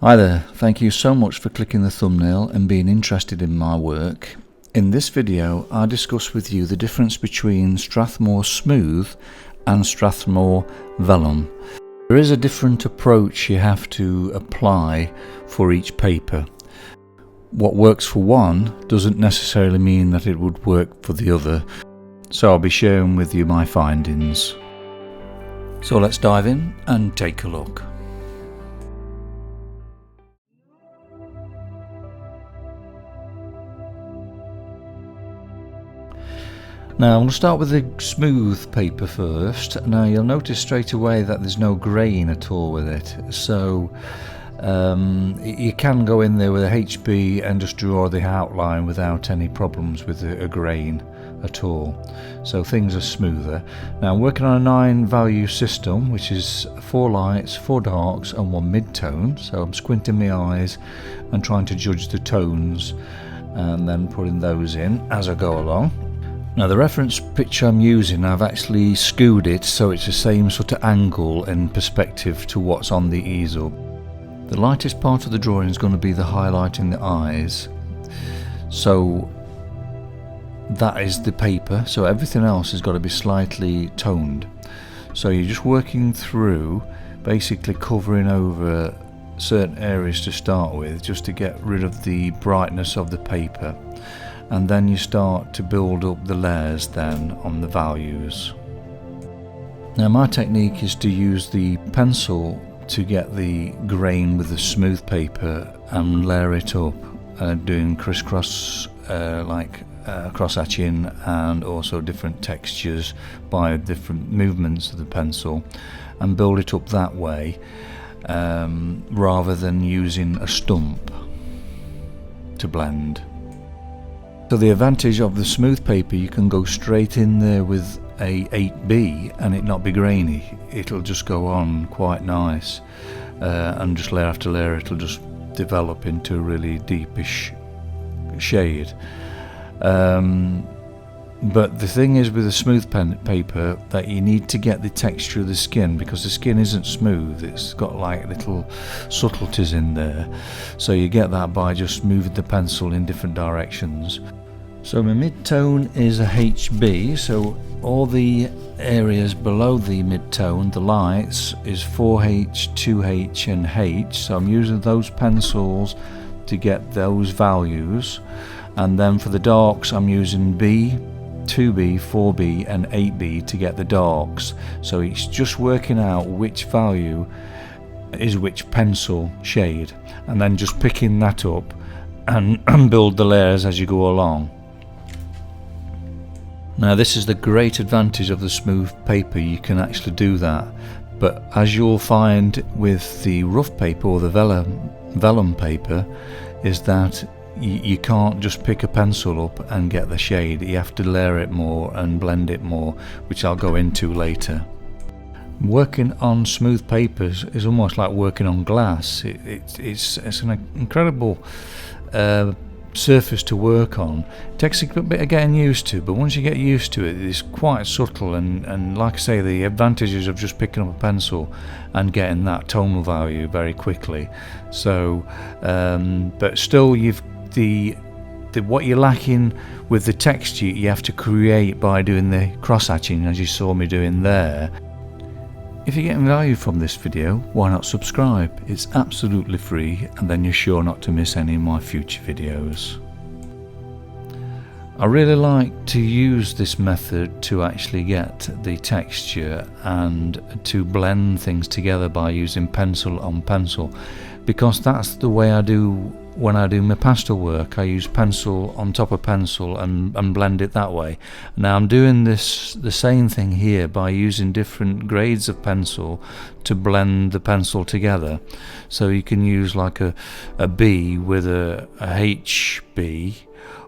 Hi there, thank you so much for clicking the thumbnail and being interested in my work. In this video I discuss with you the difference between Strathmore Smooth and Strathmore Vellum. There is a different approach you have to apply for each paper. What works for one doesn't necessarily mean that it would work for the other, so I'll be sharing with you my findings. So let's dive in and take a look. Now I'm going to start with the smooth paper first. Now you'll notice straight away that there's no grain at all with it, so you can go in there with a HB and just draw the outline without any problems with a grain at all, so things are smoother. Now I'm working on a 9 value system, which is 4 lights, 4 darks and 1 mid-tone, so I'm squinting my eyes and trying to judge the tones and then putting those in as I go along. Now the reference picture I'm using, I've actually skewed it so it's the same sort of angle and perspective to what's on the easel. The lightest part of the drawing is going to be the highlight in the eyes, so that is the paper, so everything else has got to be slightly toned. So you're just working through, basically covering over certain areas to start with, just to get rid of the brightness of the paper. And then you start to build up the layers then on the values. Now my technique is to use the pencil to get the grain with the smooth paper and layer it up, doing crisscross cross hatching and also different textures by different movements of the pencil, and build it up that way rather than using a stump to blend. So the advantage of the smooth paper, you can go straight in there with a 8B and it not be grainy. It'll just go on quite nice, and just layer after layer it'll just develop into a really deepish shade. But the thing is with the smooth paper that you need to get the texture of the skin, because the skin isn't smooth, it's got like little subtleties in there, so you get that by just moving the pencil in different directions. So my mid-tone is a HB, so all the areas below the mid-tone, the lights, is 4H, 2H and H, so I'm using those pencils to get those values. And then for the darks I'm using B, 2B, 4B and 8B to get the darks, so it's just working out which value is which pencil shade and then just picking that up and build the layers as you go along. Now this is the great advantage of the smooth paper, you can actually do that, but as you'll find with the rough paper or the vellum paper, is that you can't just pick a pencil up and get the shade, you have to layer it more and blend it more, which I'll go into later. Working on smooth papers is almost like working on glass. It's an incredible surface to work on. It takes a bit of getting used to, but once you get used to it, it's quite subtle, and like I say, the advantages of just picking up a pencil and getting that tonal value very quickly. So but still you've what you're lacking with the texture you have to create by doing the cross hatching, as you saw me doing there. If you're getting value from this video, why not subscribe? It's absolutely free, and then you're sure not to miss any of my future videos. I really like to use this method to actually get the texture and to blend things together by using pencil on pencil, because that's the way I do when I do my pastel work. I use pencil on top of pencil and blend it that way. Now I'm doing the same thing here by using different grades of pencil to blend the pencil together. So you can use like a B with a HB,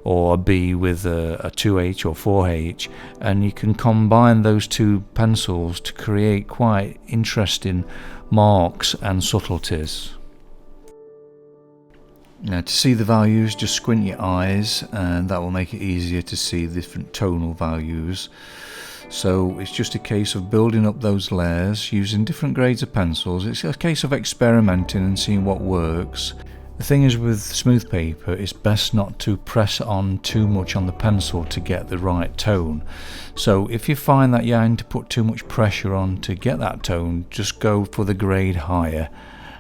or a B with a 2H or 4H, and you can combine those two pencils to create quite interesting marks and subtleties. Now to see the values, just squint your eyes and that will make it easier to see the different tonal values. So it's just a case of building up those layers using different grades of pencils. It's a case of experimenting and seeing what works. The thing is, with smooth paper, it's best not to press on too much on the pencil to get the right tone. So if you find that you're having to put too much pressure on to get that tone, just go for the grade higher,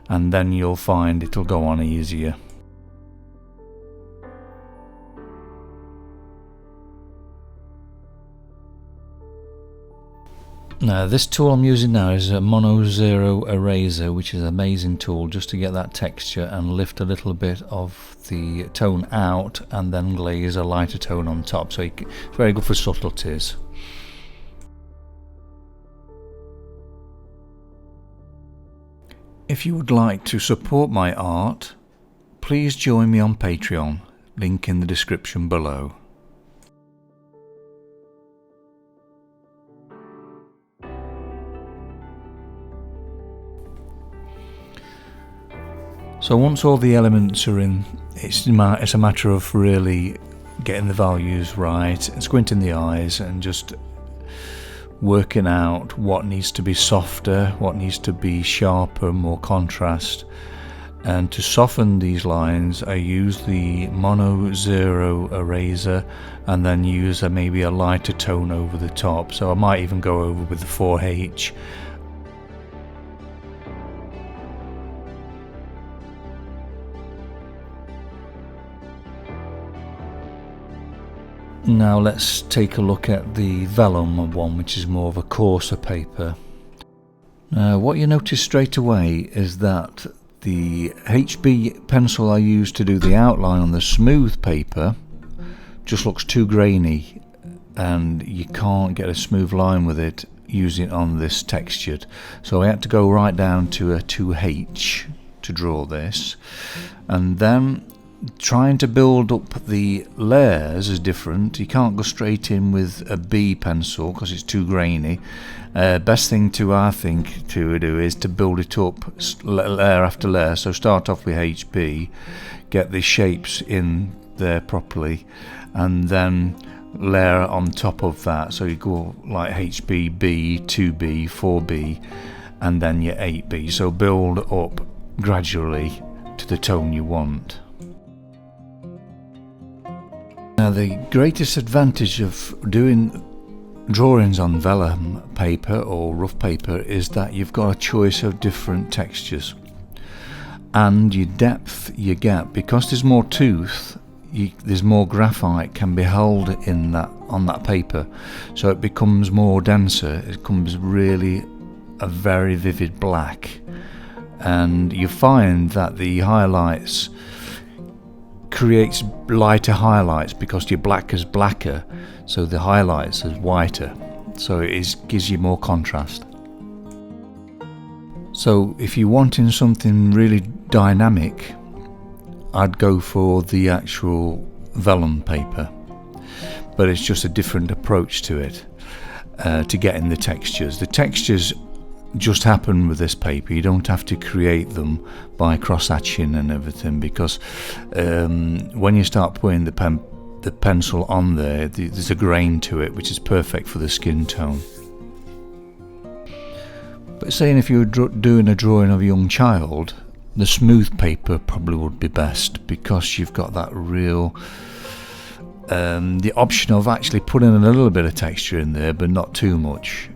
and then you'll find it'll go on easier. Now this tool I'm using now is a Mono Zero Eraser, which is an amazing tool just to get that texture and lift a little bit of the tone out and then glaze a lighter tone on top, so it's very good for subtleties. If you would like to support my art, please join me on Patreon, link in the description below. So once all the elements are in, it's a matter of really getting the values right, squinting the eyes and just working out what needs to be softer, what needs to be sharper, more contrast. And to soften these lines, I use the Mono Zero Eraser and then use maybe a lighter tone over the top. So I might even go over with the 4H. Now let's take a look at the vellum one, which is more of a coarser paper. Now what you notice straight away is that the HB pencil I used to do the outline on the smooth paper just looks too grainy, and you can't get a smooth line with it using it on this textured. So I had to go right down to a 2H to draw this, and then trying to build up the layers is different. You can't go straight in with a B pencil because it's too grainy. Best thing I think to do is to build it up layer after layer. So start off with HB, get the shapes in there properly, and then layer on top of that. So you go like HB, B, 2B, 4B, and then your 8B. So build up gradually to the tone you want. Now the greatest advantage of doing drawings on vellum paper or rough paper is that you've got a choice of different textures, and your depth you get, because there's more tooth, there's more graphite can be held in that on that paper, so it becomes more denser. It becomes really a very vivid black, and you find that the highlights creates lighter highlights because your black is blacker, so the highlights is whiter, so it gives you more contrast. So if you're wanting something really dynamic, I'd go for the actual vellum paper, but it's just a different approach to it, to getting the textures. The textures just happen with this paper. You don't have to create them by cross-hatching and everything, because when you start putting the pencil on there, there's a grain to it which is perfect for the skin tone. But saying if you were doing a drawing of a young child, the smooth paper probably would be best, because you've got that real the option of actually putting a little bit of texture in there but not too much.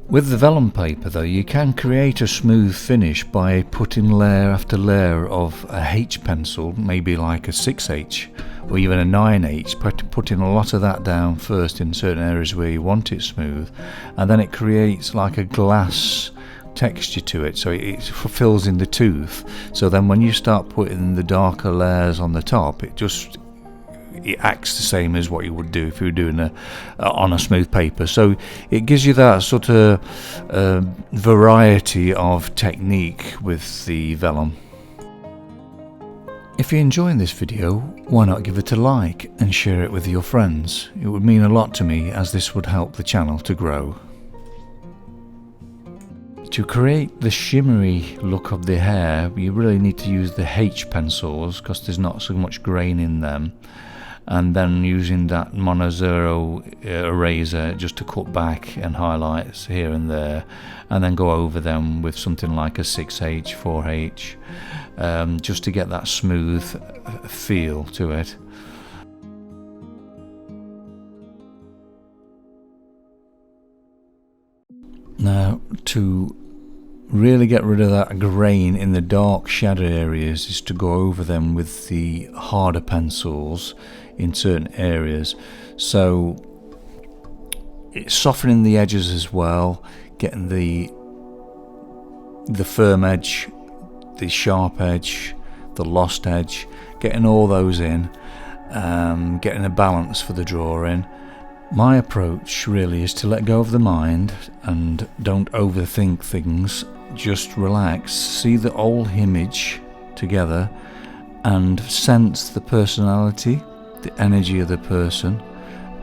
With the vellum paper though, you can create a smooth finish by putting layer after layer of a H pencil, maybe like a 6H or even a 9H, putting a lot of that down first in certain areas where you want it smooth, and then it creates like a glass texture to it, so it fills in the tooth. So then when you start putting the darker layers on the top, it acts the same as what you would do if you were doing on a smooth paper. So it gives you that sort of variety of technique with the vellum. If you're enjoying this video, why not give it a like and share it with your friends? It would mean a lot to me, as this would help the channel to grow. To create the shimmery look of the hair, you really need to use the H pencils because there's not so much grain in them. and then using that mono zero eraser just to cut back and highlights here and there, and then go over them with something like a 6H, 4H, just to get that smooth feel to it. Now, to really get rid of that grain in the dark shadow areas is to go over them with the harder pencils in certain areas. So it's softening the edges as well, getting the firm edge, the sharp edge, the lost edge, getting all those in, getting a balance for the drawing. My approach really is to let go of the mind and don't overthink things. Just relax, see the whole image together and sense the personality, the energy of the person,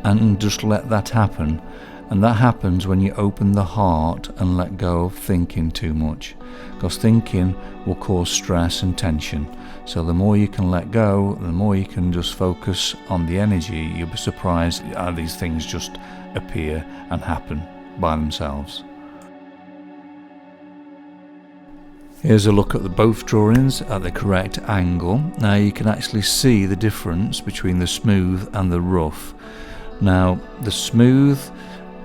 and just let that happen. And that happens when you open the heart and let go of thinking too much, because thinking will cause stress and tension. So the more you can let go, the more you can just focus on the energy, you'll be surprised how these things just appear and happen by themselves. Here's a look at the both drawings at the correct angle. Now you can actually see the difference between the smooth and the rough. Now the smooth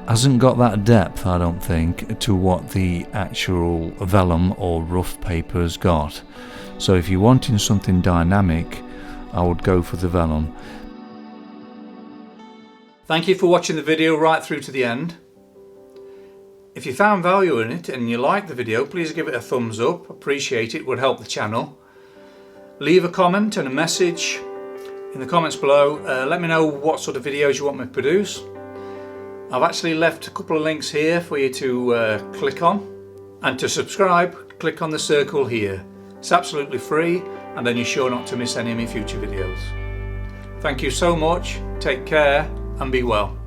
hasn't got that depth, I don't think, to what the actual vellum or rough paper has got. So if you're wanting something dynamic, I would go for the vellum. Thank you for watching the video right through to the end. If you found value in it and you liked the video, please give it a thumbs up. Appreciate it, would help the channel. Leave a comment and a message in the comments below. Let me know what sort of videos you want me to produce. I've actually left a couple of links here for you to click on, and to subscribe, click on the circle here. It's absolutely free, and then you're sure not to miss any of my future videos. Thank you so much, take care and be well.